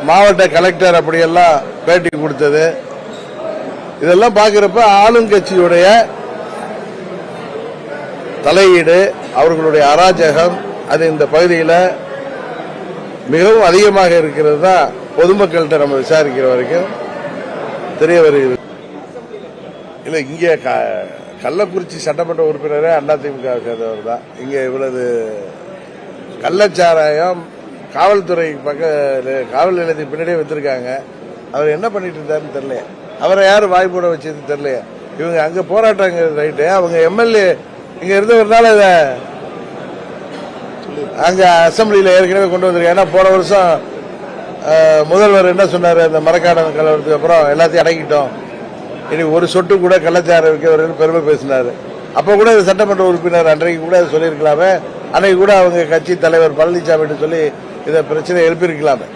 மாவட்ட கலெக்டர் அப்படியெல்லாம் பேட்டி கொடுத்தது, இதெல்லாம் பார்க்கிறப்ப ஆளுங்கட்சியுடைய தலையீடு, அவர்களுடைய அராஜகம் அது இந்த பகுதியில் மிகவும் அதிகமாக இருக்கிறது தான் பொதுமக்கள்கிட்ட நம்ம விசாரிக்கிற வரைக்கும் தெரிய வருகிறது. இல்லை, இங்கே கள்ளக்குறிச்சி சட்டமன்ற உறுப்பினரே அதிமுக சேர்ந்தவர் தான். இங்கே இவ்வளவு கள்ளச்சாராயம் காவல்துறை காவல் நிலையத்துக்கு பின்னாடியே வச்சிருக்காங்க. அவர் என்ன பண்ணிட்டு இருந்தாருன்னு தெரியல. அவரை யாரும் வாய்ப்போட வச்சது தெரியல. இவங்க அங்க போராட்டம் ரைட்டு, அவங்க எம்எல்ஏ இங்க இருந்தவர்னால இதை அங்க அசம்பிளியில ஏற்கனவே கொண்டு வந்திருக்காங்க. ஏன்னா போன வருஷம் முதல்வர் என்ன சொன்னாரு, அந்த மரக்காணம் கலவரத்துக்கு அப்புறம் எல்லாத்தையும் அடக்கிட்டோம், இனி ஒரு சொட்டு கூட கள்ளச்சாரம் வைக்கிறவர்கள் பெருமை பேசினாரு. அப்ப கூட சட்டமன்ற உறுப்பினர் அன்றைக்கு கூட சொல்லியிருக்கலாமே, அன்னைக்கு கூட அவங்க கட்சி தலைவர் பழனிசாமி சொல்லி இதை பிரச்சனை எழுப்பியிருக்கலாமே.